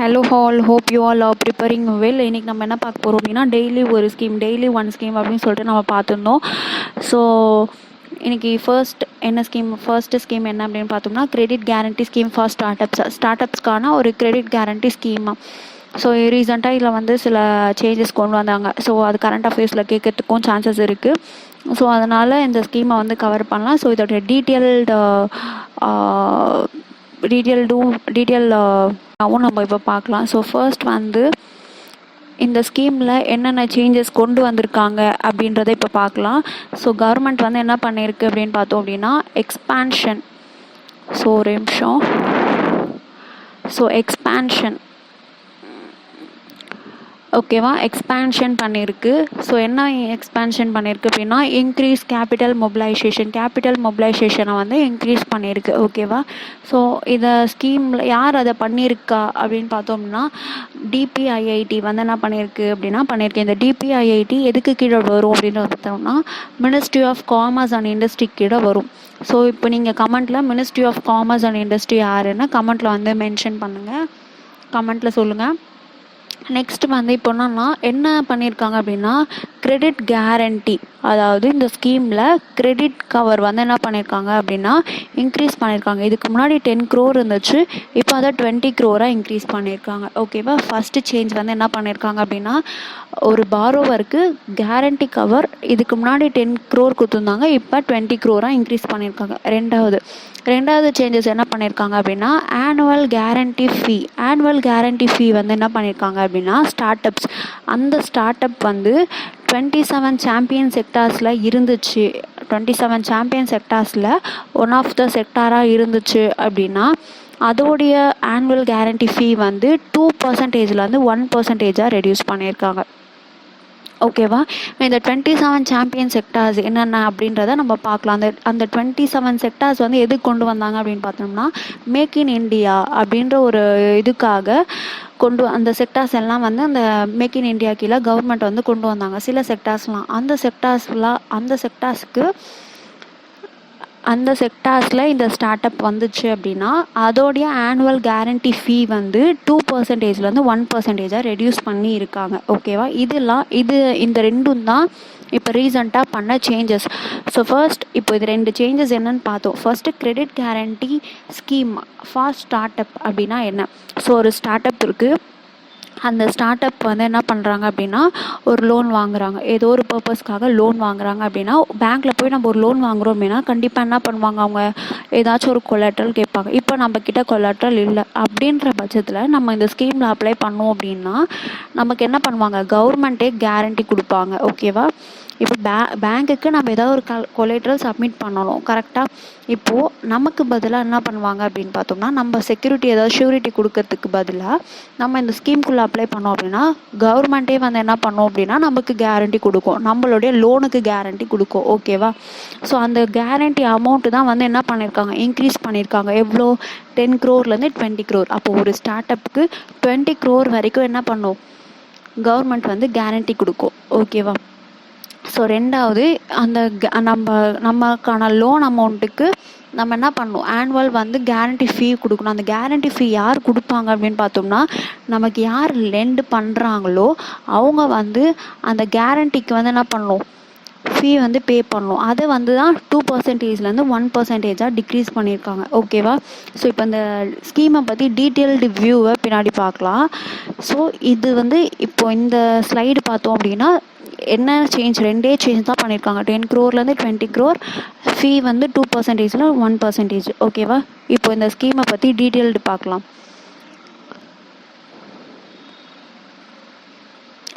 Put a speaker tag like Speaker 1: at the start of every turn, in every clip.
Speaker 1: Hello all, hope you all R preparing well. இன்றைக்கி நம்ம என்ன பார்க்க போகிறோம் அப்படின்னா, டெய்லி ஒன் ஸ்கீம் அப்படின்னு சொல்லிட்டு நம்ம பார்த்துருந்தோம். ஸோ இன்றைக்கி ஃபர்ஸ்ட்டு ஸ்கீம் என்ன அப்படின்னு பார்த்தோம்னா, கிரெடிட் கேரண்டி ஸ்கீம் ஃபார் ஸ்டார்ட்அப்ஸ்க்கான ஒரு கிரெடிட் கேரண்டி ஸ்கீம். ஸோ ரீசெண்டாக இதில் வந்து சில சேஞ்சஸ் கொண்டு வந்தாங்க. ஸோ அது கரண்ட் அஃபேர்ஸில் கேட்கறதுக்கும் சான்சஸ் இருக்குது. ஸோ அதனால் இந்த ஸ்கீமை வந்து கவர் பண்ணலாம். ஸோ இதோட டீட்டெயிலாகவும் நம்ம இப்போ பார்க்கலாம். ஸோ ஃபர்ஸ்ட் வந்து இந்த ஸ்கீமில் என்னென்ன சேஞ்சஸ் கொண்டு வந்திருக்காங்க அப்படின்றத இப்போ பார்க்கலாம். ஸோ கவர்மெண்ட் வந்து என்ன பண்ணியிருக்கு அப்படின்னு பார்த்தோம் அப்படின்னா, எக்ஸ்பேன்ஷன். ஸோ ஒரு நிமிஷம். ஸோ ஓகேவா, எக்ஸ்பேன்ஷன் பண்ணியிருக்கு. ஸோ என்ன எக்ஸ்பேன்ஷன் பண்ணியிருக்கு அப்படின்னா, இன்க்ரீஸ் கேபிட்டல் மொபிலைசேஷனை வந்து இன்க்ரீஸ் பண்ணியிருக்கு. ஓகேவா. ஸோ இதை ஸ்கீமில் யார் அதை பண்ணியிருக்கா அப்படின்னு பார்த்தோம்னா, டிபிஐஐடி வந்து என்ன பண்ணியிருக்கு. இந்த டிபிஐஐடி எதுக்கு கீழே வரும் அப்படின்னு பார்த்தோம்னா, ministry of commerce and industry கீழே வரும். ஸோ இப்போ நீங்கள் கமெண்ட்டில் ministry of commerce and industry யாருன்னு கமெண்ட்டில் வந்து மென்ஷன் பண்ணுங்கள், கமெண்ட்டில் சொல்லுங்கள். நெக்ஸ்ட் வந்து இப்போ என்ன பண்ணியிருக்காங்க அப்படின்னா, கிரெடிட் கேரண்டி, அதாவது இந்த ஸ்கீமில் கிரெடிட் கவர் வந்து என்ன பண்ணியிருக்காங்க அப்படின்னா இன்க்ரீஸ் பண்ணியிருக்காங்க. இதுக்கு முன்னாடி 10 crore இருந்துச்சு, இப்போ அதை 20 crore இன்க்ரீஸ் பண்ணியிருக்காங்க. ஓகேவா. ஃபஸ்ட்டு சேஞ்ச் வந்து என்ன பண்ணியிருக்காங்க அப்படின்னா, ஒரு பாரோவருக்கு கேரண்டி கவர் இதுக்கு முன்னாடி 10 crore கொடுத்துருந்தாங்க, இப்போ 20 crore இன்க்ரீஸ் பண்ணியிருக்காங்க. ரெண்டாவது சேஞ்சஸ் என்ன பண்ணியிருக்காங்க அப்படின்னா, ஆனுவல் கேரண்டி ஃபீ வந்து என்ன பண்ணியிருக்காங்க அப்படின்னா, அந்த ஸ்டார்ட் அப் வந்து 27 சாம்பியன் செக்டார்ஸில் இருந்துச்சு. 27 சாம்பியன் செக்டார்ஸில் ஒன் ஆஃப் த செக்டாராக இருந்துச்சு அப்படின்னா, அதோடைய ஆனுவல் கேரண்டி ஃபீ வந்து 2%லேருந்து 1% ரெடியூஸ் பண்ணியிருக்காங்க. ஓகேவா. இந்த 27 சாம்பியன் செக்டார்ஸ் என்னென்ன அப்படின்றத நம்ம பார்க்கலாம். அந்த 27 செக்டார்ஸ் வந்து எதுக்கு கொண்டு வந்தாங்க அப்படின்னு பார்த்தோம்னா, மேக் இன் இண்டியா அப்படின்ற ஒரு இதுக்காக அந்த செக்டார்ஸ் எல்லாம் வந்து அந்த மேக் இன் இண்டியா கீழே கவர்மெண்ட் வந்து கொண்டு வந்தாங்க. சில செக்டார்ஸ்லாம் அந்த செக்டார்ஸில் இந்த ஸ்டார்ட் அப் வந்துச்சு அப்படின்னா, அதோடைய ஆனுவல் கேரண்டி ஃபீ வந்து 2%லேருந்து 1% ரெடியூஸ் பண்ணி இருக்காங்க. ஓகேவா. இந்த ரெண்டும் தான் இப்போ ரீசண்டாக பண்ண சேஞ்சஸ். ஸோ ஃபர்ஸ்ட் இப்போ இது 2 சேஞ்சஸ் என்னன்னு பார்த்தோம். First credit guarantee scheme for start up அப்படின்னா என்ன. ஸோ ஒரு ஸ்டார்ட் அப் இருக்குது, அந்த ஸ்டார்ட் அப் வந்து என்ன பண்ணுறாங்க அப்படின்னா, ஒரு லோன் வாங்குறாங்க, ஏதோ ஒரு பர்பஸ்க்காக லோன் வாங்குறாங்க அப்படின்னா, பேங்க்கில் போய் நம்ம ஒரு லோன் வாங்குகிறோம் அப்படின்னா கண்டிப்பாக என்ன பண்ணுவாங்க, அவங்க ஏதாச்சும் ஒரு கொலாட்ரல் கேட்பாங்க. இப்போ நம்மக்கிட்ட கொலாட்ரல் இல்லை அப்படின்ற பட்சத்தில் நம்ம இந்த ஸ்கீமில் அப்ளை பண்ணோம் அப்படின்னா நமக்கு என்ன பண்ணுவாங்க, கவர்மெண்ட்டே கேரண்டி கொடுப்பாங்க. ஓகேவா. இப்போ பேங்க்குக்கு நம்ம ஏதாவது ஒரு கொலேட்ரல் சப்மிட் பண்ணணும், கரெக்டாக. இப்போது நமக்கு பதிலாக என்ன பண்ணுவாங்க அப்படின்னு பார்த்தோம்னா, நம்ம செக்யூரிட்டி ஏதாவது ஷூரிட்டி கொடுக்கறதுக்கு பதிலாக நம்ம இந்த ஸ்கீம்குள்ளே அப்ளை பண்ணோம் அப்படின்னா, கவர்மெண்ட்டே வந்து என்ன பண்ணோம் அப்படின்னா நமக்கு கேரண்டி கொடுக்கும், நம்மளுடைய லோனுக்கு கேரண்டி கொடுக்கும். ஓகேவா. ஸோ அந்த கேரண்டி அமௌண்ட்டு தான் வந்து என்ன பண்ணியிருக்காங்க, இன்க்ரீஸ் பண்ணியிருக்காங்க. எவ்வளோ, 10 crore-லேருந்து 20 crore. அப்போது ஒரு ஸ்டார்ட் அப்புக்கு 20 crore வரைக்கும் என்ன பண்ணும், கவர்மெண்ட் வந்து கேரண்டி கொடுக்கும். ஓகேவா. ஸோ ரெண்டாவது, நமக்கான லோன் அமௌண்ட்டுக்கு நம்ம என்ன பண்ணணும், ஆனுவல் வந்து கேரண்டி ஃபீ கொடுக்கணும். அந்த கேரண்டி ஃபீ யார் கொடுப்பாங்க அப்படின்னு பார்த்தோம்னா, நமக்கு யார் லெண்ட் பண்ணுறாங்களோ அவங்க வந்து அந்த கேரண்டிக்கு வந்து என்ன பண்ணணும், ஃபீ வந்து பே பண்ணணும். அதை வந்து தான் 2%லேருந்து 1% டிக்ரீஸ் பண்ணியிருக்காங்க. ஓகேவா. ஸோ இப்போ இந்த ஸ்கீமை பற்றி டீட்டெயில்டு வியூவை பின்னாடி பார்க்கலாம். ஸோ இது வந்து இப்போ இந்த ஸ்லைடு பார்த்தோம் அப்படின்னா என்ன சேஞ்ச், 2 சேஞ்ச் தான் பண்ணியிருக்காங்க. 10 crore-லேருந்து 20 crore, ஃபீ வந்து 2%ல 1%. ஓகேவா. இப்போ இந்த ஸ்கீமை பற்றி டீட்டெயில்டு பார்க்கலாம்.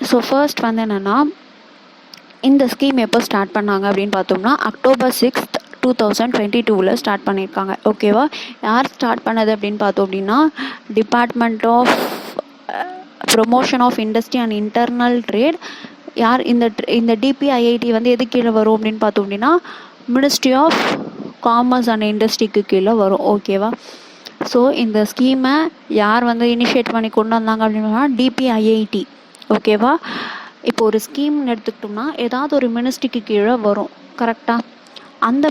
Speaker 1: ஸோ ஃபர்ஸ்ட் வந்து என்னென்னா, இந்த ஸ்கீம் எப்போ ஸ்டார்ட் பண்ணாங்க அப்படின்னு பார்த்தோம்னா, October 6, 2022 ஸ்டார்ட் பண்ணியிருக்காங்க. ஓகேவா. யார் ஸ்டார்ட் பண்ணது அப்படின்னு பார்த்தோம் அப்படின்னா, department of promotion of industry and internal trade. யார் இந்த டிபிஐஐடி வந்து எது கீழே வரும் அப்படின்னு பார்த்தோம் அப்படின்னா, மினிஸ்ட்ரி ஆஃப் காமர்ஸ் அண்ட் இண்டஸ்ட்ரிக்கு கீழே வரும். ஓகேவா. ஸோ இந்த ஸ்கீமை யார் வந்து இனிஷியேட் பண்ணி கொண்டு வந்தாங்க அப்படின்னா, டிபிஐஐடி. ஓகேவா. இப்போ ஒரு ஸ்கீம்னு எடுத்துக்கிட்டோம்னா ஏதாவது ஒரு மினிஸ்ட்ரிக்கு கீழே வரும், கரெக்டாக. அந்த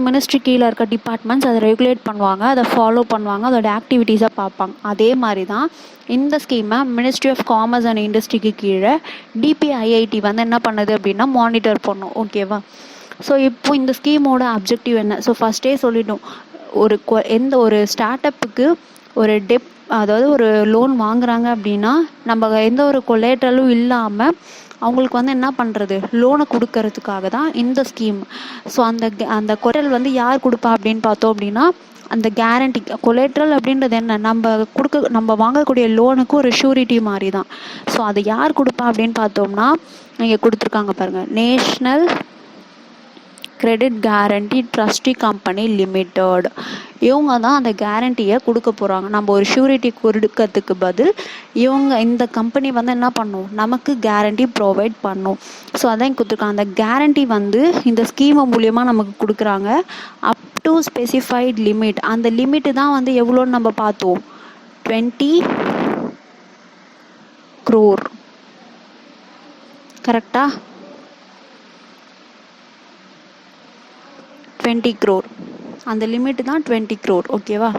Speaker 1: மினிஸ்ட்ரி கீழே இருக்க டிபார்ட்மெண்ட்ஸ் அதை ரெகுலேட் பண்ணுவாங்க, அதை ஃபாலோ பண்ணுவாங்க, அதோட ஆக்டிவிட்டீஸை பார்ப்பாங்க. அதே மாதிரி தான் இந்த ஸ்கீமை மினிஸ்ட்ரி ஆஃப் காமர்ஸ் அண்ட் இண்டஸ்ட்ரிக்கு கீழே டிபிஐஐடி வந்து என்ன பண்ணுது அப்படின்னா மானிட்டர் பண்ணும். ஓகேவா? ஸோ இப்போ இந்த ஸ்கீமோட அப்ஜெக்டிவ் என்ன? ஸோ ஃபஸ்ட்டே சொல்லிட்டோம், எந்த ஒரு ஸ்டார்ட் அப்புக்கு ஒரு அதாவது ஒரு லோன் வாங்குறாங்க அப்படின்னா நம்ம எந்த ஒரு கொலேட்ரலும் இல்லாமல் அவங்களுக்கு வந்து என்ன பண்ணுறது, லோனை கொடுக்கறதுக்காக தான் இந்த ஸ்கீம். ஸோ அந்த கொலேட்ரல் வந்து யார் கொடுப்பா அப்படின்னு பார்த்தோம் அப்படின்னா அந்த கேரண்டி. கொலேட்ரல் அப்படின்றது என்ன, நம்ம வாங்கக்கூடிய லோனுக்கு ஒரு ஷூரிட்டி மாதிரி தான். ஸோ அதை யார் கொடுப்பா அப்படின்னு பார்த்தோம்னா இங்கே கொடுத்துருக்காங்க பாருங்கள், national credit guarantee trustee company limited. இவங்க தான் அந்த கேரண்டியை கொடுக்க போகிறாங்க. நம்ம ஒரு ஷூரிட்டி கொடுக்கறதுக்கு பதில் இந்த கம்பெனி வந்து என்ன பண்ணும், நமக்கு கேரண்டி ப்ரொவைட் பண்ணும். ஸோ அதான் கொடுத்துருக்காங்க. அந்த கேரண்டி வந்து இந்த ஸ்கீம் மூலியமாக நமக்கு கொடுக்குறாங்க அப் டு ஸ்பெசிஃபைட் லிமிட். அந்த லிமிட்டு தான் வந்து எவ்வளோன்னு நம்ம பார்த்தோம், 20 crore. கரெக்டா? 20 crore. அந்த லிமிட்டு தான் 20 crore. ஓகேவா?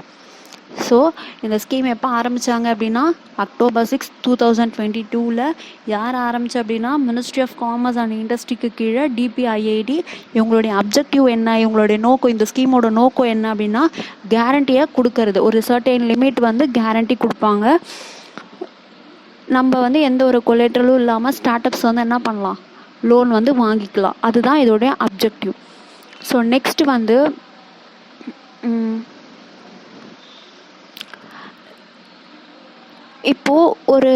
Speaker 1: ஸோ இந்த ஸ்கீம் எப்போ ஆரம்பித்தாங்க அப்படின்னா October 6, 2022 யார் ஆரம்பிச்சு அப்படின்னா மினிஸ்ட்ரி ஆஃப் காமர்ஸ் அண்ட் இண்டஸ்ட்ரிக்கு கீழே டிபிஐஐடி. இவங்களுடைய அப்ஜெக்டிவ் என்ன, இவங்களுடைய நோக்கம், இந்த ஸ்கீமோட நோக்கம் என்ன அப்படின்னா கேரண்டியை கொடுக்கறது. ஒரு சர்டைன் லிமிட் வந்து கேரண்டி கொடுப்பாங்க. நம்ம வந்து எந்த ஒரு கொலேட்ரலும் இல்லாமல் ஸ்டார்ட் அப்ஸ் வந்து என்ன பண்ணலாம், லோன் வந்து வாங்கிக்கலாம். அதுதான் இதோடைய அப்ஜெக்டிவ். ஸோ நெக்ஸ்ட் வந்து இப்போது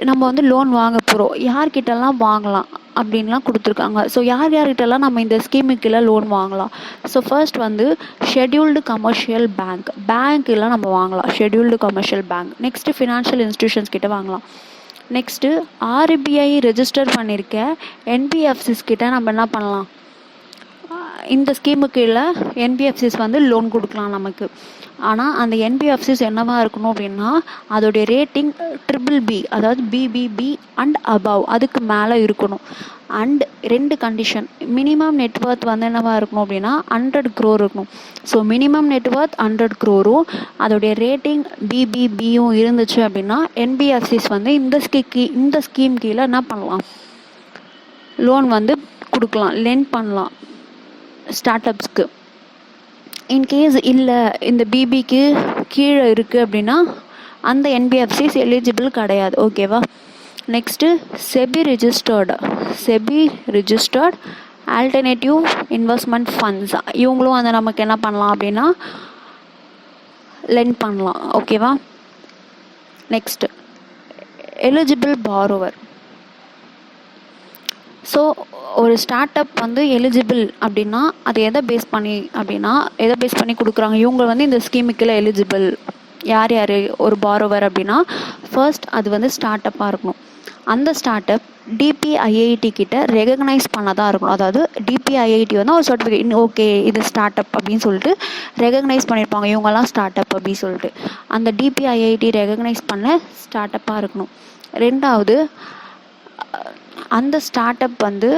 Speaker 1: நம்ம வந்து லோன் வாங்க போகிறோம், யார்கிட்டலாம் வாங்கலாம் அப்படின்லாம் கொடுத்துருக்காங்க. ஸோ யார்கிட்டலாம் நம்ம இந்த ஸ்கீமுக்கெಲ್ಲ லோன் வாங்கலாம்? ஸோ ஃபர்ஸ்ட் வந்து ஷெட்யூல்டு கமர்ஷியல் பேங்க்கெல்லாம் நம்ம வாங்கலாம், scheduled commercial bank. Next financial institutions கிட்ட வாங்கலாம். நெக்ஸ்ட்டு ஆர்பிஐ ரெஜிஸ்டர் பண்ணியிருக்க என்பிஎஃப்சிஸ் கிட்ட நம்ம என்ன பண்ணலாம், இந்த ஸ்கீமுக்கு இல்லை என்பிஎஃப்சிஸ் வந்து லோன் கொடுக்கலாம் நமக்கு. ஆனால் அந்த என்பிஎஃப்சிஸ் என்னவா இருக்கணும் அப்படின்னா அதோடைய ரேட்டிங் BBB, அதாவது BBB அண்ட் அபவ், அதுக்கு மேலே இருக்கணும். அண்ட் 2 கண்டிஷன், மினிமம் நெட்வொர்த் வந்து என்னவா இருக்கணும் அப்படின்னா 100 crore இருக்கணும். ஸோ மினிமம் நெட்வொர்த் 100 crore அதோடைய ரேட்டிங் BBBயும் இருந்துச்சு அப்படின்னா என்பிஎஃப்சிஸ் வந்து இந்த ஸ்கீம் கீழே என்ன பண்ணலாம், லோன் வந்து கொடுக்கலாம், லெண்ட் பண்ணலாம் ஸ்டார்ட் அப்ஸ்க்கு. இன்கேஸ் இல்லை இந்த பிபிக்கு கீழே இருக்குது அப்படின்னா அந்த என்பிஎஃப்சிஸ் எலிஜிபிள் கிடையாது. ஓகேவா? Next SEBI registered alternative investment funds, இவங்களும் வந்து நமக்கு என்ன பண்ணலாம் அப்படின்னா லெண்ட் பண்ணலாம். ஓகேவா? Next eligible borrower. ஸோ ஒரு ஸ்டார்ட் அப் வந்து எலிஜிபிள் அப்படின்னா அது எதை பேஸ் பண்ணி கொடுக்குறாங்க, இவங்க வந்து இந்த ஸ்கீமுக்கெல்லாம் எலிஜிபிள் யார் ஒரு பாரோவர் அப்படின்னா ஃபர்ஸ்ட் அது வந்து ஸ்டார்ட் அப்பாக இருக்கணும். அந்த ஸ்டார்ட் அப் டிபிஐஐடி கிட்ட ரெகக்னைஸ் பண்ணதாக இருக்கணும். அதாவது டிபிஐஐடி வந்து ஒரு சர்டிஃபிகேட், ஓகே இது ஸ்டார்ட் அப் அப்படின்னு சொல்லிட்டு ரெகக்னைஸ் பண்ணியிருப்பாங்க, இவங்கெல்லாம் ஸ்டார்ட் அப் அப்படின்னு சொல்லிட்டு. அந்த டிபிஐஐடி ரெகக்னைஸ் பண்ண ஸ்டார்ட் அப்பாக இருக்கணும். ரெண்டாவது, அந்த ஸ்டார்ட் அப் வந்து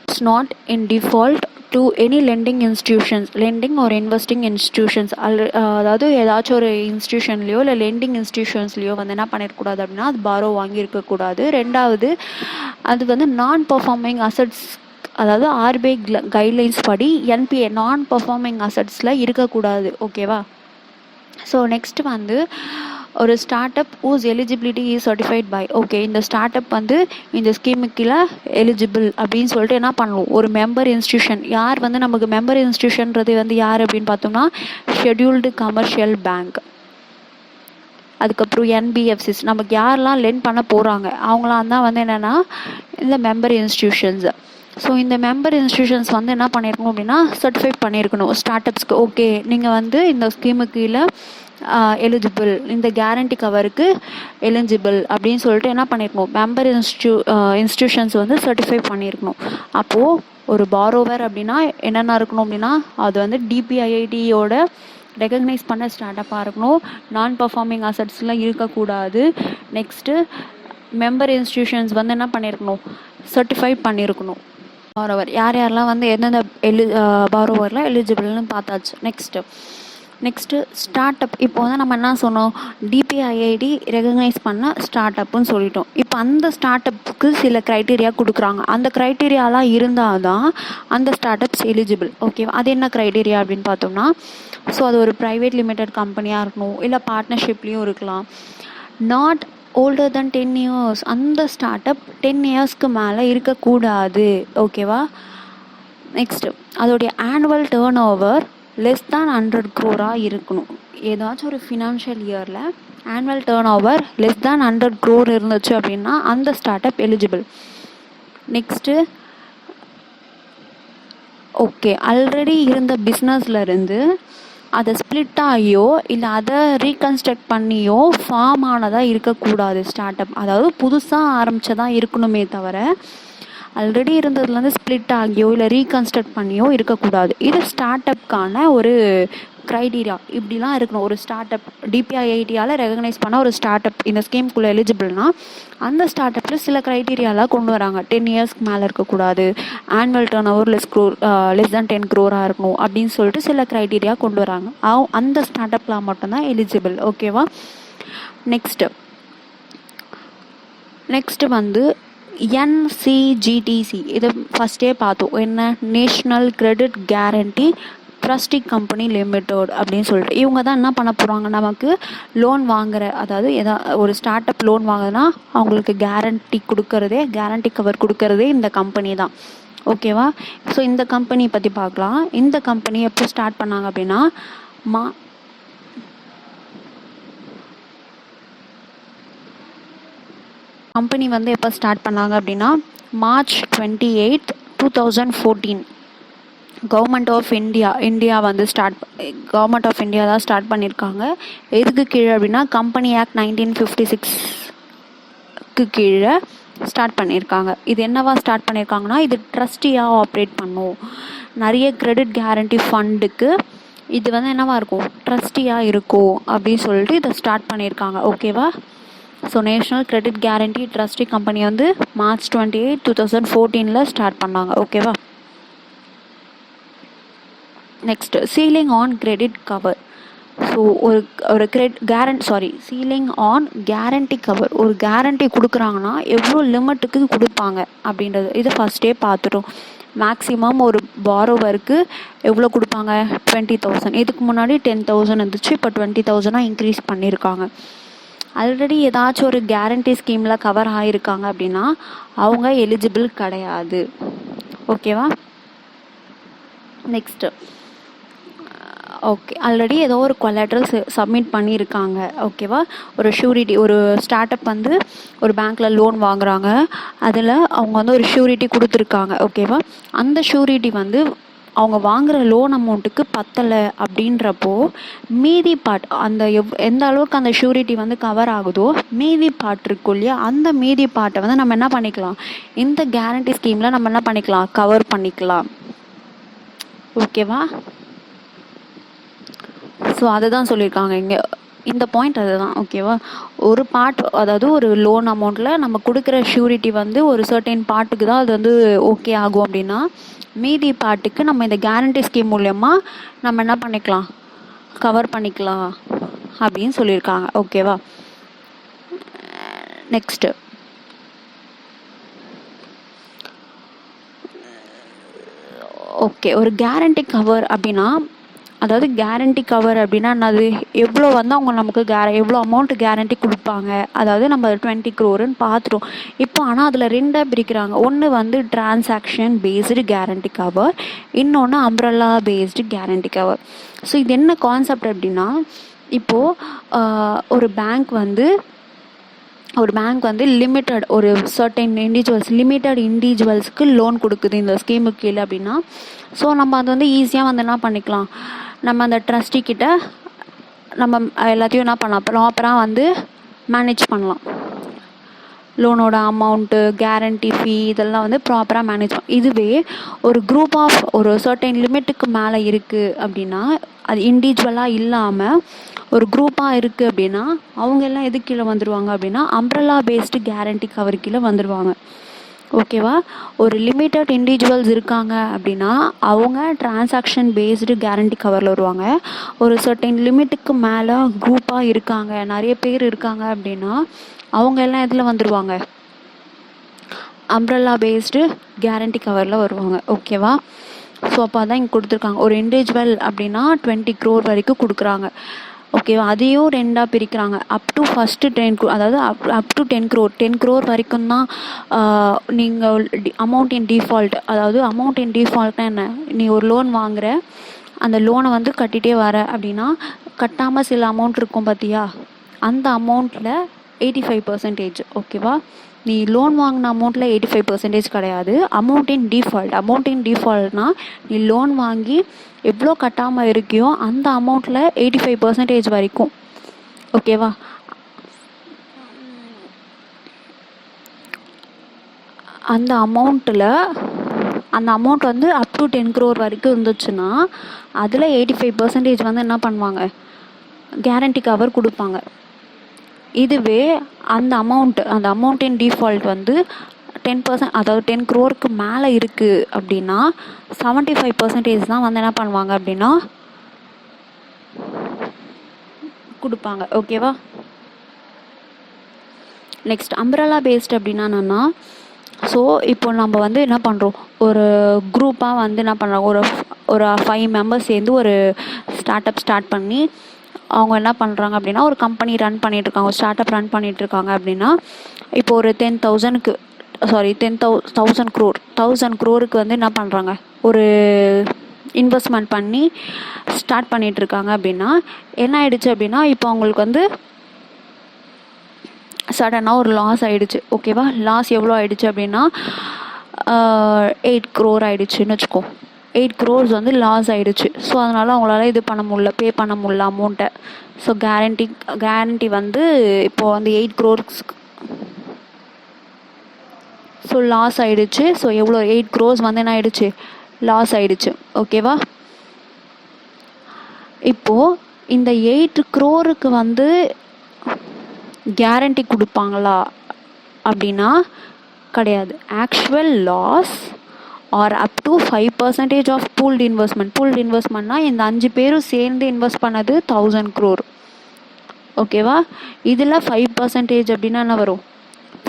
Speaker 1: it's not in default to any lending or investing institutions. அதாவது ஏதாச்சும் ஒரு இன்ஸ்டியூஷன்லையோ இல்லை லெண்டிங் இன்ஸ்டிடியூஷன்ஸ்லையோ வந்து என்ன பண்ணிடக்கூடாது அப்படின்னா அது பாரோ வாங்கியிருக்கக்கூடாது. ரெண்டாவது, அது வந்து நான் பர்ஃபார்மிங் அசட்ஸ், அதாவது ஆர்பிஐ கைட்லைன்ஸ் படி என்பிஏ நான் பர்ஃபார்மிங் அசட்ஸில் இருக்கக்கூடாது. ஓகேவா? ஸோ நெக்ஸ்ட் வந்து ஒரு start up whose eligibility is certified by, okay இந்த ஸ்டார்ட் அப் வந்து இந்த ஸ்கீமுக்குள்ள எலிஜிபிள் அப்படின்னு சொல்லிட்டு என்ன பண்ணணும், ஒரு மெம்பர் இன்ஸ்டியூஷன். யார் வந்து நமக்கு மெம்பர் இன்ஸ்டியூஷன்றது வந்து யார் அப்படின்னு பார்த்தோம்னா ஷெட்யூல்டு கமர்ஷியல் பேங்க், அதுக்கப்புறம் என்பிஎஃப்சிஸ், நமக்கு யாரெல்லாம் லெண்ட் பண்ண போகிறாங்க அவங்களாம் தான் வந்து என்னென்னா இந்த மெம்பர் இன்ஸ்டியூஷன்ஸ். ஸோ இந்த மெம்பர் இன்ஸ்டியூஷன்ஸ் வந்து என்ன பண்ணியிருக்கணும் அப்படின்னா சர்டிஃபை பண்ணியிருக்கணும் ஸ்டார்ட் அப்ஸ்க்கு, ஓகே நீங்கள் வந்து இந்த ஸ்கீமுக்கு கீழே எலிஜிபிள், இந்த கேரண்டி கவருக்கு எலிஜிபிள் அப்படின்னு சொல்லிட்டு என்ன பண்ணியிருக்கணும், மெம்பர் இன்ஸ்டியூஷன்ஸ் வந்து சர்டிஃபை பண்ணியிருக்கணும். அப்போது ஒரு பாரோவர் அப்படின்னா என்னென்ன இருக்கணும் அப்படின்னா அது வந்து டிபிஐஐடியோட ரெகக்னைஸ் பண்ண ஸ்டார்ட் அப்பாக இருக்கணும், நான் பர்ஃபார்மிங் அசட்ஸ்லாம் இருக்கக்கூடாது. நெக்ஸ்ட்டு மெம்பர் இன்ஸ்டியூஷன்ஸ் வந்து என்ன பண்ணியிருக்கணும், சர்டிஃபை பண்ணியிருக்கணும். பாரோவர் யார் யாரெல்லாம் வந்து எந்தெந்த பாரோவரில் எலிஜிபிள்னு பார்த்தாச்சு. Next start up. இப்போ வந்து நம்ம என்ன சொன்னோம், டிபிஐஐடி ரெகக்னைஸ் பண்ண ஸ்டார்ட் அப்புன்னு சொல்லிட்டோம். இப்போ அந்த ஸ்டார்ட் அப்புக்கு சில க்ரைட்டீரியா கொடுக்குறாங்க. அந்த க்ரைட்டீரியாலாம் இருந்தால் தான் அந்த ஸ்டார்ட் அப்ஸ் எலிஜிபிள். ஓகேவா? அது என்ன க்ரைட்டீரியா அப்படின்னு பார்த்தோம்னா, ஸோ அது ஒரு ப்ரைவேட் லிமிடெட் கம்பெனியாக இருக்கணும், இல்லை பார்ட்னர்ஷிப்லேயும் இருக்கலாம். Not older then 10 years. அந்த ஸ்டார்ட் அப் 10 இயர்ஸ்க்கு மேலே இருக்கக்கூடாது. ஓகேவா? நெக்ஸ்ட்டு அதோடைய annual turn over less than 100 crore இருக்கணும். ஏதாச்சும் ஒரு ஃபினான்ஷியல் இயரில் annual turn over less than 100 crore இருந்துச்சு அப்படின்னா அந்த ஸ்டார்ட் அப் எலிஜிபிள். நெக்ஸ்ட்டு ஓகே, ஆல்ரெடி இருந்த பிஸ்னஸ்லேருந்து அதை ஸ்ப்ளிட் ஆகியோ இல்லை அதை ரீகன்ஸ்ட்ரக்ட் பண்ணியோ ஃபார்ம் ஆனதாக இருக்கக்கூடாது ஸ்டார்ட் அப். அதாவது புதுசாக ஆரம்பித்ததாக இருக்கணுமே தவிர ஆல்ரெடி இருந்ததுலேருந்து ஸ்ப்ளிட் ஆகியோ இல்லை ரீகன்ஸ்ட்ரக்ட் பண்ணியோ இருக்கக்கூடாது. இது ஸ்டார்ட் அப்கான ஒரு க்ரைட்டீரியா. இப்படிலாம் இருக்கணும். ஒரு ஸ்டார்ட் அப் டிபிஐஐடியால் ரெகக்னைஸ் பண்ண ஒரு ஸ்டார்ட் அப் இந்த ஸ்கீம்குள்ளே எலிஜிபிள்னா அந்த ஸ்டார்ட் அப்பில் சில க்ரைட்டீரியாலாம் கொண்டு வராங்க. 10 இயர்ஸ்க்கு மேலே இருக்கக்கூடாது, annual turn over less than 10 crore இருக்கணும் அப்படின்னு சொல்லிட்டு சில க்ரைட்டீரியா கொண்டு வராங்க. அந்த ஸ்டார்ட் அப்லாம் மட்டும்தான் எலிஜிபிள். ஓகேவா? நெக்ஸ்ட்டு வந்து NCGTC. இதை ஃபஸ்ட்டே பார்த்தோம். என்ன? National credit guarantee trustee company limited அப்படின்னு சொல்லிட்டு இவங்க தான் என்ன பண்ண போகிறாங்க, நமக்கு லோன் வாங்குற, அதாவது ஒரு ஸ்டார்ட் அப் லோன் வாங்குதுன்னா அவங்களுக்கு கேரண்டி கவர் கொடுக்கறதே இந்த கம்பெனி தான். ஓகேவா? ஸோ இந்த கம்பெனி பற்றி பார்க்கலாம். இந்த கம்பெனி எப்போ ஸ்டார்ட் பண்ணாங்க அப்படின்னா கம்பெனி வந்து எப்போ ஸ்டார்ட் பண்ணாங்க அப்படின்னா March 28, 2014 கவர்மெண்ட் ஆஃப் இந்தியா வந்து கவர்மெண்ட் ஆஃப் இந்தியா தான் ஸ்டார்ட் பண்ணியிருக்காங்க. எதுக்கு கீழே அப்படின்னா கம்பெனி ஆக்ட் 1956க்கு கீழே ஸ்டார்ட் பண்ணியிருக்காங்க. இது என்னவா ஸ்டார்ட் பண்ணியிருக்காங்கன்னா, இது ட்ரஸ்டியாக ஆப்ரேட் பண்ணும். நிறைய கிரெடிட் கேரண்டி ஃபண்டுக்கு இது வந்து என்னவா இருக்கும், ட்ரஸ்டியாக இருக்கும் அப்படின்னு சொல்லிட்டு இதை ஸ்டார்ட் பண்ணியிருக்காங்க. ஓகேவா? So national credit guarantee trustee company வந்து March 28, 2014 ஸ்டார்ட் பண்ணாங்க. ஓகேவா? Next ceiling on credit cover. So ceiling on guarantee cover. ஒரு கேரண்டி கொடுக்குறாங்கன்னா எவ்வளோ லிமிட்டுக்கு கொடுப்பாங்க அப்படின்றது இது ஃபஸ்ட்டே பார்த்துட்டோம். மேக்ஸிமம் ஒரு பாரோவருக்கு எவ்வளோ கொடுப்பாங்க, 20,000. இதுக்கு முன்னாடி 10,000 இருந்துச்சு, இப்போ 20,000 இன்க்ரீஸ் பண்ணியிருக்காங்க. ஆல்ரெடி ஏதாச்சும் ஒரு கேரண்டி ஸ்கீமில் கவர் ஆகியிருக்காங்க அப்படின்னா அவங்க எலிஜிபிள் கிடையாது. ஓகேவா? நெக்ஸ்ட்டு ஓகே, ஆல்ரெடி ஏதோ ஒரு கொலாட்ரல் சப்மிட் பண்ணியிருக்காங்க. ஓகேவா? ஒரு ஷூரிட்டி, ஒரு ஸ்டார்ட் அப் வந்து ஒரு பேங்க்கில் லோன் வாங்குகிறாங்க, அதில் அவங்க வந்து ஒரு ஷூரிட்டி கொடுத்துருக்காங்க. ஓகேவா? அந்த ஷூரிட்டி வந்து அவங்க வாங்குகிற லோன் அமௌண்ட்டுக்கு பத்தலை அப்படின்றப்போ மீதி பார்ட், அந்த எந்த அளவுக்கு அந்த ஷூரிட்டி வந்து கவர் ஆகுதோ மீதி பார்ட் இருக்கும் இல்லையா, அந்த மீதி பார்ட்டை வந்து நம்ம என்ன பண்ணிக்கலாம், இந்த கேரண்டி ஸ்கீமில் நம்ம என்ன பண்ணிக்கலாம், கவர் பண்ணிக்கலாம். ஓகேவா? ஸோ அதை தான் சொல்லியிருக்காங்க இங்கே, இந்த பாயிண்ட் அதுதான். ஓகேவா? ஒரு பார்ட், அதாவது ஒரு லோன் அமௌண்ட்டில் நம்ம கொடுக்குற ஷூரிட்டி வந்து ஒரு சர்டைன் பார்ட்டுக்கு தான் அது வந்து ஓகே ஆகும் அப்படின்னா மீதி பார்ட்டுக்கு நம்ம இந்த கேரண்டி ஸ்கீம் மூலயமா நம்ம என்ன பண்ணிக்கலாம், கவர் பண்ணிக்கலாம் அப்படின்னு சொல்லியிருக்காங்க. ஓகேவா? நெக்ஸ்ட்டு ஓகே, ஒரு கேரண்டி கவர் அப்படின்னா, அதாவது கேரண்டி கவர் அப்படின்னா என்னது, எவ்வளோ வந்து அவங்க நமக்கு எவ்வளோ அமௌண்ட் கேரண்டி கொடுப்பாங்க. அதாவது நம்ம 20 crore பார்த்துட்டோம் இப்போ. ஆனால் அதில் ரெண்டாக பிரிக்கிறாங்க. ஒன்று வந்து டிரான்சாக்ஷன் பேஸ்டு கேரண்டி கவர், இன்னொன்று umbrella based guarantee cover. So இது என்ன கான்செப்ட் அப்படின்னா, இப்போது ஒரு பேங்க் வந்து லிமிட்டட் ஒரு சர்டைன் இண்டிவிஜுவல்ஸ்க்கு லோன் கொடுக்குது இந்த ஸ்கீமுக்கு கீழே அப்படின்னா, ஸோ நம்ம அது வந்து ஈஸியாக வந்து என்ன பண்ணிக்கலாம், நம்ம அந்த ட்ரஸ்டிக்கிட்ட நம்ம எல்லாத்தையும் என்ன பண்ணலாம், ப்ராப்பராக வந்து மேனேஜ் பண்ணலாம். லோனோட அமௌண்ட்டு, கேரண்டி ஃபீ இதெல்லாம் வந்து ப்ராப்பராக மேனேஜ் பண்ணலாம். இதுவே ஒரு குரூப் ஆஃப் ஒரு சர்டைன் லிமிட்டுக்கு மேலே இருக்குது அப்படின்னா, அது இண்டிவிஜுவலாக இல்லாமல் ஒரு குரூப்பாக இருக்குது அப்படின்னா அவங்க எல்லாம் எது கீழே வந்துடுவாங்க அப்படின்னா அம்ப்ரெல்லா பேஸ்டு கேரண்டி கவர் கீழே வந்துடுவாங்க. ஓகேவா? ஒரு லிமிட்டட் இண்டிவிஜுவல்ஸ் இருக்காங்க அப்படின்னா அவங்க டிரான்சாக்ஷன் பேஸ்டு கேரண்டி கவரில் வருவாங்க. ஒரு சர்டைன் லிமிட்டுக்கு மேலே குரூப்பாக இருக்காங்க, நிறைய பேர் இருக்காங்க அப்படின்னா அவங்க எல்லாம் இதில் வந்துடுவாங்க, அம்ப்ரெல்லா பேஸ்டு கேரண்டி கவரில் வருவாங்க. ஓகேவா? ஸோ அப்போ அதான் இங்கே கொடுத்துருக்காங்க. ஒரு இண்டிவிஜுவல் அப்படின்னா 20 crore வரைக்கும் கொடுக்குறாங்க. ஓகேவா? அதையும் ரெண்டாக பிரிக்கிறாங்க. அப் டு ஃபஸ்ட்டு 10 crore, அதாவது அப் டு 10 crore 10 crore வரைக்கும் தான் நீங்கள் அமௌண்ட் இன் டிஃபால்ட். அதாவது அமௌண்ட் இன் டிஃபால்ட்னா என்ன? நீ ஒரு லோன் வாங்குற, அந்த லோனை வந்து கட்டிகிட்டே வர அப்படின்னா கட்டாமல் சில அமௌண்ட் இருக்கும் பார்த்தியா, அந்த அமௌண்ட்டில் 85%. ஓகேவா? நீ லோன் வாங்கின அமௌண்ட்டில் 85% கிடையாது. அமௌண்ட் இன் டிஃபால்ட்னா நீ லோன் வாங்கி எவ்வளோ கட்டாமல் இருக்கியோ அந்த அமௌண்ட்டில் 85% வரைக்கும். ஓகேவா? அந்த அமௌண்ட் வந்து அப் டு 10 crore வரைக்கும் இருந்துச்சுன்னா அதில் 85% வந்து என்ன பண்ணுவாங்க, கேரண்டி கவர் கொடுப்பாங்க. இதுவே அந்த அமௌண்ட்டின் டிஃபால்ட் வந்து 10%, அதாவது 10 crore மேலே இருக்குது அப்படின்னா 75% தான் வந்து என்ன பண்ணுவாங்க அப்படின்னா கொடுப்பாங்க. ஓகேவா? நெக்ஸ்ட் அம்ப்ரெல்லா பேஸ்ட் அப்படின்னா என்னென்னா, ஸோ இப்போ நம்ம வந்து என்ன பண்ணுறோம், ஒரு குரூப்பாக வந்து என்ன பண்ணுறோம், ஒரு 5 members சேர்ந்து ஒரு ஸ்டார்ட் பண்ணி அவங்க என்ன பண்ணுறாங்க அப்படின்னா ஒரு கம்பெனி ரன் பண்ணிகிட்ருக்காங்க, ஒரு ஸ்டார்ட் அப் ரன் பண்ணிகிட்ருக்காங்க அப்படின்னா இப்போ ஒரு 10,000 crore வந்து என்ன பண்ணுறாங்க, ஒரு இன்வெஸ்ட்மெண்ட் பண்ணி ஸ்டார்ட் பண்ணிகிட்ருக்காங்க அப்படின்னா என்ன ஆயிடுச்சு அப்படின்னா இப்போ அவங்களுக்கு வந்து சடனாக ஒரு லாஸ் ஆகிடுச்சு. ஓகேவா? லாஸ் எவ்வளோ ஆகிடுச்சு அப்படின்னா 8 crore ஆகிடுச்சுன்னு வச்சுக்கோ. 8 crore வந்து லாஸ் ஆகிடுச்சு. ஸோ அதனால் அவங்களால இது பண்ண முடியல, பே பண்ண முடியல அமௌண்ட்டை. ஸோ கேரண்டி வந்து இப்போது வந்து 8 crore ஸோ லாஸ் ஆகிடுச்சு. ஸோ எவ்வளோ 8 crore வந்து என்ன ஆகிடுச்சு, லாஸ் ஆகிடுச்சு. ஓகேவா? இப்போது இந்த 8 crore வந்து கேரண்டி கொடுப்பாங்களா அப்படின்னா கிடையாது. Actual loss or up to 5% of pooled இன்வெஸ்ட்மெண்ட்னா இந்த 5 பேரும் சேர்ந்து இன்வெஸ்ட் பண்ணது 1000 crore. ஓகேவா? இதில் 5% அப்படின்னா என்ன வரும்,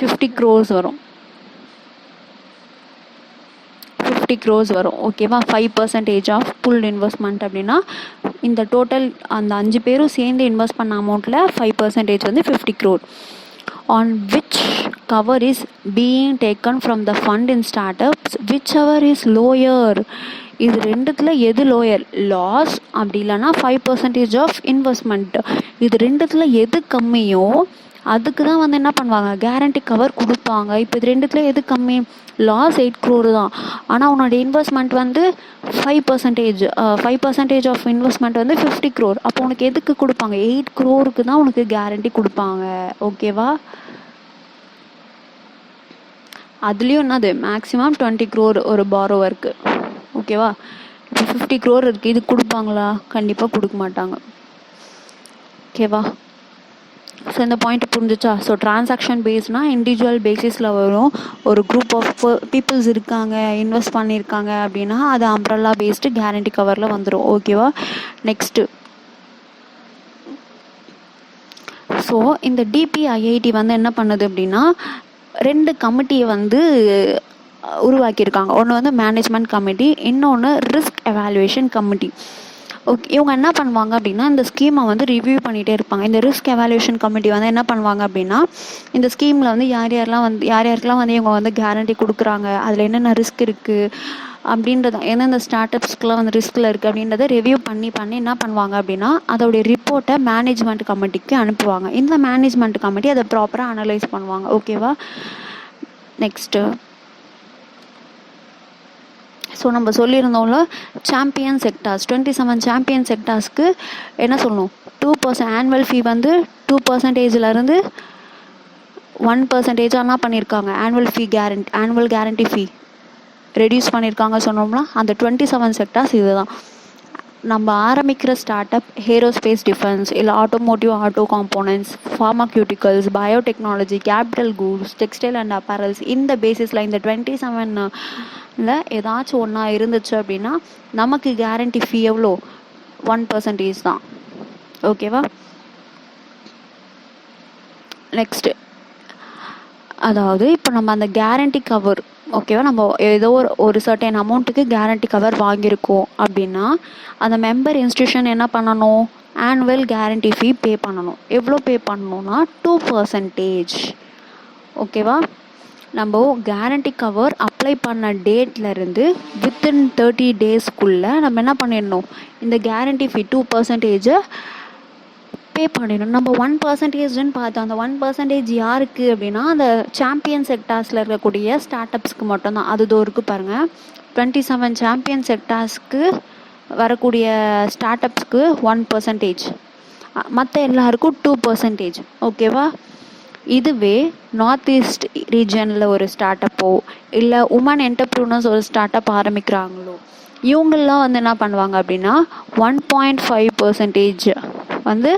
Speaker 1: 50 crore வரும். 50 crore வரும். ஓகேவா? 5% ஆஃப் பூல்டு இன்வெஸ்ட்மெண்ட் அப்படின்னா இந்த டோட்டல் அந்த 5 பேரும் சேர்ந்து இன்வெஸ்ட் பண்ண அமௌண்ட்டில் 5% வந்து 50 crore. on which cover is being taken from the fund in startups whichever is lower. இது ரெண்டுத்தில் எது லோயர், லாஸ் அப்படி இல்லைன்னா 5% ஆஃப் இன்வெஸ்ட்மெண்ட், இது ரெண்டுத்தில் எது கம்மியோ அதுக்கு தான் வந்து என்ன பண்ணுவாங்க, கேரண்டி கவர் கொடுப்பாங்க. இப்போ இது ரெண்டுத்தில் எது கம்மி, லாஸ் 8 crore தான், ஆனால் உன்னோட இன்வெஸ்ட்மெண்ட் வந்து 5% ஆஃப் இன்வெஸ்ட்மெண்ட் வந்து 50 crore. அப்போ உனக்கு எதுக்கு கொடுப்பாங்க, 8 crore தான் உனக்கு கேரண்டி கொடுப்பாங்க. ஓகேவா? அதுலேயும் என்னது மேக்ஸிமம் 20 crore ஒரு பாரோவருக்கு. ஓகேவா? இப்போ 50 crore இருக்குது, இது கொடுப்பாங்களா, கண்டிப்பாக கொடுக்க மாட்டாங்க. ஓகேவா? ஸோ இந்த பாயிண்ட் புரிஞ்சிச்சா? ஸோ டிரான்சாக்ஷன் பேஸ்னால் இண்டிவிஜுவல் பேசிஸில் வரும். ஒரு குரூப் ஆஃப் பீப்புள்ஸ் இருக்காங்க, இன்வெஸ்ட் பண்ணியிருக்காங்க அப்படின்னா அது அம்ப்ரெல்லா பேஸ்டு கேரண்டி கவரில் வந்துடும். ஓகேவா? நெக்ஸ்ட்டு, ஸோ இந்த டிபிஐஐடி வந்து என்ன பண்ணுது அப்படின்னா 2 கமிட்டியை வந்து உருவாக்கியிருக்காங்க. ஒன்று வந்து மேனேஜ்மெண்ட் கமிட்டி, இன்னொன்று ரிஸ்க் எவாலுவேஷன் கமிட்டி. ஓகே, இவங்க என்ன பண்ணுவாங்க அப்படின்னா இந்த ஸ்கீமை வந்து ரிவ்யூ பண்ணிகிட்டே இருப்பாங்க. இந்த ரிஸ்க் எவாலுவேஷன் கமிட்டி வந்து என்ன பண்ணுவாங்க அப்படின்னா இந்த ஸ்கீமில் வந்து யாருக்கெல்லாம் வந்து இவங்க வந்து கேரண்டி கொடுக்குறாங்க, அதில் என்னென்ன ரிஸ்க் இருக்குது அப்படின்றத, எந்தெந்த ஸ்டார்ட் அப்ஸ்க்குலாம் வந்து ரிஸ்கில் இருக்குது அப்படின்றத ரிவ்யூ பண்ணி என்ன பண்ணுவாங்க அப்படின்னா அதோடைய ரிப்போர்ட்டை மேனேஜ்மெண்ட் கமிட்டிக்கு அனுப்புவாங்க. இந்த மேனேஜ்மெண்ட் கமிட்டி அதை ப்ராப்பராக அனலைஸ் பண்ணுவாங்க. ஓகேவா? நெக்ஸ்ட்டு, ஸோ நம்ம சொல்லியிருந்தோம்ல சாம்பியன் செக்டார்ஸ், 27 சாம்பியன் செக்டார்ஸ்க்கு என்ன சொல்லணும், 2% ஆனுவல் ஃபீ வந்து 2%லேருந்து 1% என்ன பண்ணியிருக்காங்க, ஆனுவல் கேரண்டி ஃபீ ரெடியூஸ் பண்ணியிருக்காங்க சொன்னோம்னா அந்த 27 செக்டார்ஸ் இதுதான். நம்ம ஆரம்பிக்கிற ஸ்டார்ட் அப் ஏரோஸ்பேஸ் டிஃபென்ஸ் இல்லை automotive auto components pharmaceuticals biotechnology capital goods textile and apparels இந்த பேசிஸில் இந்த 27ல் ஏதாச்சும் ஒன்றா இருந்துச்சு அப்படின்னா நமக்கு கேரண்டி ஃபீ எவ்வளோ 1% தான். ஓகேவா? நெக்ஸ்ட்டு அதாவது இப்போ நம்ம அந்த கேரண்டி கவர் ஓகேவா நம்ம ஏதோ ஒரு சர்டன் அமௌண்ட்டுக்கு கேரண்டி கவர் வாங்கியிருக்கோம் அப்படின்னா அந்த மெம்பர் இன்ஸ்டியூஷன் என்ன பண்ணணும் ஆனுவல் கேரண்டி ஃபீ பே பண்ணணும். எவ்வளோ பே பண்ணணும்னா 2%. ஓகேவா? நம்ம கேரண்டி கவர் அப்ளை பண்ண டேட்லேருந்து வித்தின் 30 டேஸ்க்குள்ளே நம்ம என்ன பண்ணிடணும் இந்த கேரண்டி ஃபீ 2% பே பண்ணிடணும். நம்ம 1%ன்னு பார்த்தோம். அந்த 1% யாருக்கு அப்படின்னா அந்த சாம்பியன் செக்டார்ஸில் இருக்கக்கூடிய ஸ்டார்ட் அப்ஸ்க்கு மட்டும்தான். அது இருக்குது பாருங்கள் 27 சாம்பியன் செக்டார்ஸ்க்கு வரக்கூடிய ஸ்டார்ட் அப்ஸ்க்கு 1%, மற்ற எல்லாருக்கும் 2%. ஓகேவா? இதுவே நார்த் ஈஸ்ட் ரீஜனில் ஒரு ஸ்டார்ட் அப்போ இல்லை உமன் என்டர்ப்ரூனர்ஸ் ஒரு ஸ்டார்ட் அப் ஆரம்பிக்கிறாங்களோ இவங்கெல்லாம் வந்து என்ன பண்ணுவாங்க அப்படின்னா 1.5% வந்து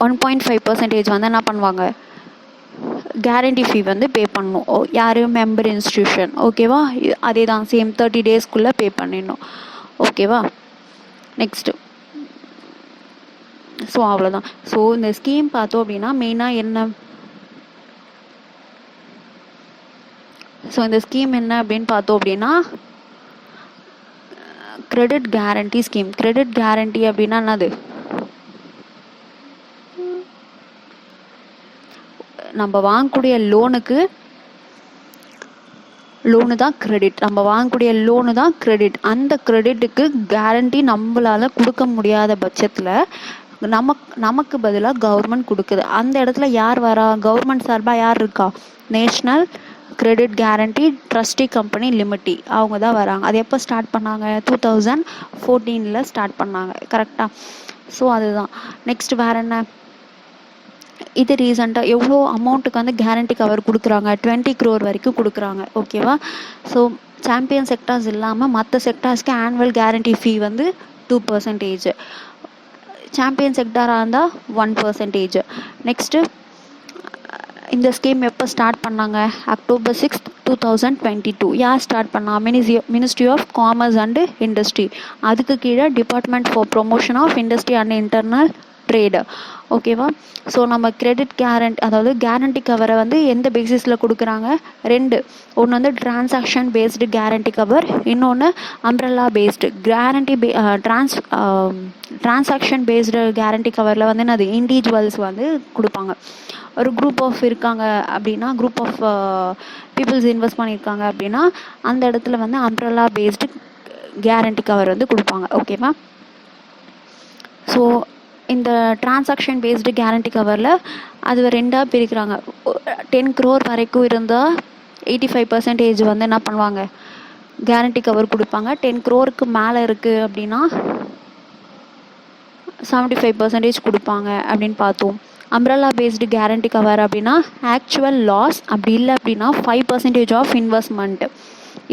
Speaker 1: 1.5% வந்து என்ன பண்ணுவாங்க கேரண்டி ஃபீ வந்து பே பண்ணணும். யார் மெம்பர் இன்ஸ்டியூஷன். ஓகேவா? அதே தான் சேம் 30 டேஸ்க்குள்ளே பே பண்ணிடணும். ஓகேவா? நெக்ஸ்ட்டு ஸோ அவ்வளோதான். ஸோ இந்த ஸ்கீம் பார்த்தோம் அப்படின்னா மெயினாக என்ன ஸோ இந்த ஸ்கீம் என்ன அப்படின்னு பார்த்தோம் அப்படின்னா credit guarantee scheme. Credit guarantee அப்படின்னா என்னது நம்ம வாங்கக்கூடிய லோனு தான் கிரெடிட். நம்ம வாங்கக்கூடிய லோனு தான் கிரெடிட். அந்த கிரெடிட்டுக்கு கேரண்டி நம்மளால் கொடுக்க முடியாத பட்சத்தில் நமக்கு பதிலாக கவர்மெண்ட் கொடுக்குது. அந்த இடத்துல யார் வரா? கவர்மெண்ட் சார்பாக யார் இருக்கா? National credit guarantee trustee company limited அவங்க தான் வராங்க. அது எப்போ ஸ்டார்ட் பண்ணாங்க? 2014 ஸ்டார்ட் பண்ணாங்க. கரெக்டாக? ஸோ அதுதான். நெக்ஸ்ட் வேறு என்ன? இது ரீசெண்டாக எவ்வளோ அமௌண்ட்டுக்கு வந்து கேரண்டி கவர் கொடுக்குறாங்க? 20 crore வரைக்கும் கொடுக்குறாங்க. ஓகேவா? ஸோ சாம்பியன் செக்டார்ஸ் இல்லாமல் மற்ற செக்டார்ஸ்க்கு ஆனுவல் கேரண்டி ஃபீ வந்து 2%. சாம்பியன் செக்டாராக இருந்தால் 1%. நெக்ஸ்ட்டு இந்த ஸ்கீம் எப்போ ஸ்டார்ட் பண்ணாங்க? October 6, 2022. யார் ஸ்டார்ட் பண்ணா? Ministry of commerce and industry. அதுக்கு கீழே department for promotion of industry and internal trade. ஓகேவா? ஸோ நம்ம கிரெடிட் அதாவது கேரண்டி கவரை வந்து எந்த பேசிஸில் கொடுக்குறாங்க? 2. ஒன்று வந்து டிரான்சாக்ஷன் பேஸ்டு கேரண்டி கவர், இன்னொன்று umbrella based guarantee. Transaction based guarantee கவரில் வந்து என்னது இண்டிவிஜுவல்ஸ் வந்து கொடுப்பாங்க. ஒரு குரூப் ஆஃப் இருக்காங்க அப்படின்னா குரூப் ஆஃப் பீப்புள்ஸ் இன்வெஸ்ட் பண்ணியிருக்காங்க அப்படின்னா அந்த இடத்துல வந்து அம்ப்ரெல்லா பேஸ்டு கேரண்டி கவர் வந்து கொடுப்பாங்க. ஓகேவா? ஸோ இந்த டிரான்சாக்ஷன் பேஸ்டு கேரண்டி கவரில் அது 2ஆக பிரிக்கிறாங்க. 10 crore வரைக்கும் இருந்தால் 85% வந்து என்ன பண்ணுவாங்க? கேரண்டி கவர் கொடுப்பாங்க. 10 crore மேலே இருக்குது அப்படின்னா 75% கொடுப்பாங்க அப்படின்னு பார்த்தோம். அம்ப்ரெல்லா பேஸ்டு கேரண்டி கவர் அப்படின்னா ஆக்சுவல் லாஸ், அப்படி இல்லை அப்படின்னா 5% ஆஃப் இன்வெஸ்ட்மெண்ட்.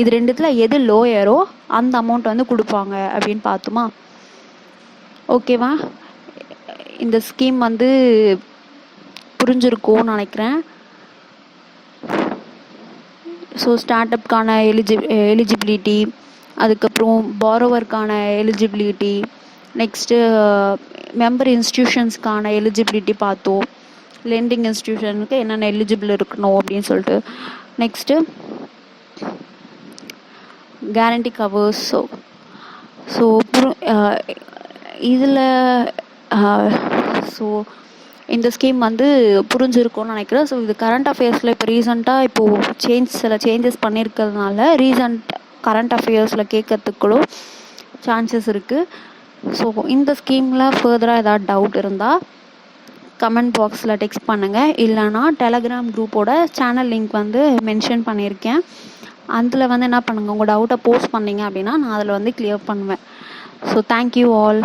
Speaker 1: இது ரெண்டுத்தில் எது லோயரோ அந்த அமௌண்ட் வந்து கொடுப்பாங்க அப்படின்னு பார்த்தோமா? ஓகேவா? இந்த ஸ்கீம் வந்து புரிஞ்சிருக்கும்னு நினைக்கிறேன். ஸோ ஸ்டார்ட் அப்கான எலிஜிபிலிட்டி, அதுக்கப்புறம் பாரோவருக்கான எலிஜிபிலிட்டி, நெக்ஸ்ட்டு மெம்பர் இன்ஸ்டியூஷன்ஸ்க்கான எலிஜிபிலிட்டி பார்த்தோம். லெண்டிங் இன்ஸ்டியூஷனுக்கு என்னென்ன எலிஜிபிள் இருக்கணும் அப்படின்னு சொல்லிட்டு. Next guarantee covers. ஸோ இதில் ஸோ இந்த ஸ்கீம் வந்து புரிஞ்சிருக்கும்னு நினைக்கிறேன். ஸோ இது கரண்ட் அஃபேர்ஸில் இப்போ ரீசெண்டாக இப்போது சில சேஞ்சஸ் பண்ணியிருக்கிறதுனால கரண்ட் அஃபேர்ஸில் கேட்கறதுக்கு கூட சான்சஸ் இருக்குது. ஸோ இந்த ஸ்கீமில் ஃபர்தராக ஏதாவது டவுட் இருந்தால் கமெண்ட் பாக்ஸில் டெக்ஸ்ட் பண்ணுங்கள். இல்லைனா டெலகிராம் குரூப்போட சேனல் லிங்க் வந்து மென்ஷன் பண்ணியிருக்கேன். அதில் வந்து என்ன பண்ணுங்கள், உங்கள் டவுட்டை போஸ்ட் பண்ணிங்க அப்படின்னா நான் அதில் வந்து கிளியர் பண்ணுவேன். So thank you all.